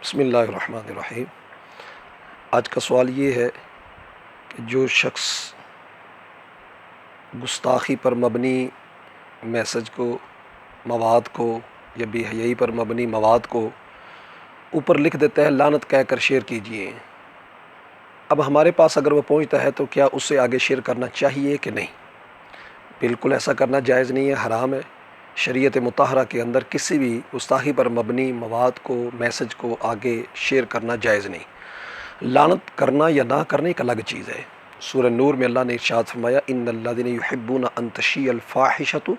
بسم اللہ الرحمن الرحیم۔ آج کا سوال یہ ہے کہ جو شخص گستاخی پر مبنی میسج کو، مواد کو یا بے حیائی پر مبنی مواد کو اوپر لکھ دیتا ہے لعنت کہہ کر شیئر کیجئے، اب ہمارے پاس اگر وہ پہنچتا ہے تو کیا اسے آگے شیئر کرنا چاہیے کہ نہیں؟ بالکل ایسا کرنا جائز نہیں ہے، حرام ہے۔ شریعت مطہرہ کے اندر کسی بھی گستاخی پر مبنی مواد کو، میسج کو آگے شیئر کرنا جائز نہیں۔ لعنت کرنا یا نہ کرنا ایک الگ چیز ہے۔ سورہ نور میں اللہ نے ارشاد فرمایا ان الذین یحبون ان تشیع الفاحشۃ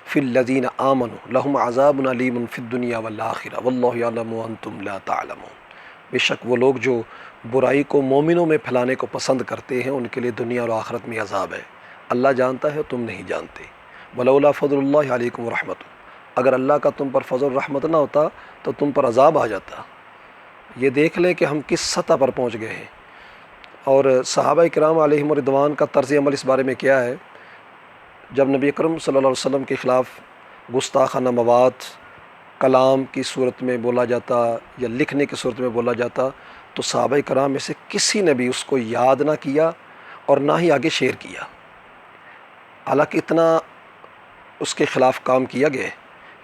فی الذین آمنوا لہم عذاب علیم فی الدنیا والآخرہ واللہ یعلم وانتم لا تعلمون۔ بے شک وہ لوگ جو برائی کو مومنوں میں پھیلانے کو پسند کرتے ہیں ان کے لیے دنیا اور آخرت میں عذاب ہے، اللہ جانتا ہے تم نہیں جانتے۔ ولولا فضل اللہ علیکم ورحمتہ، اگر اللہ کا تم پر فضل رحمت نہ ہوتا تو تم پر عذاب آ جاتا۔ یہ دیکھ لیں کہ ہم کس سطح پر پہنچ گئے ہیں۔ اور صحابہ کرام علیہم رضوان کا طرز عمل اس بارے میں کیا ہے؟ جب نبی اکرم صلی اللہ علیہ وسلم کے خلاف گستاخانہ مواد کلام کی صورت میں بولا جاتا یا لکھنے کی صورت میں بولا جاتا تو صحابہ کرام میں سے کسی نے بھی اس کو یاد نہ کیا اور نہ ہی آگے شیئر کیا، حالانکہ اتنا اس کے خلاف کام کیا گیا ہے،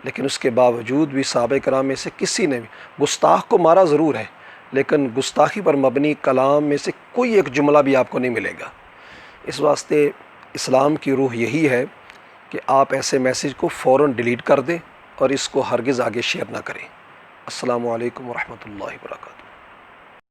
لیکن اس کے باوجود بھی صحابہ کرام میں سے کسی نے بھی گستاخ کو مارا ضرور ہے، لیکن گستاخی پر مبنی کلام میں سے کوئی ایک جملہ بھی آپ کو نہیں ملے گا۔ اس واسطے اسلام کی روح یہی ہے کہ آپ ایسے میسیج کو فوراً ڈیلیٹ کر دیں اور اس کو ہرگز آگے شیئر نہ کریں۔ السلام علیکم ورحمۃ اللہ وبرکاتہ۔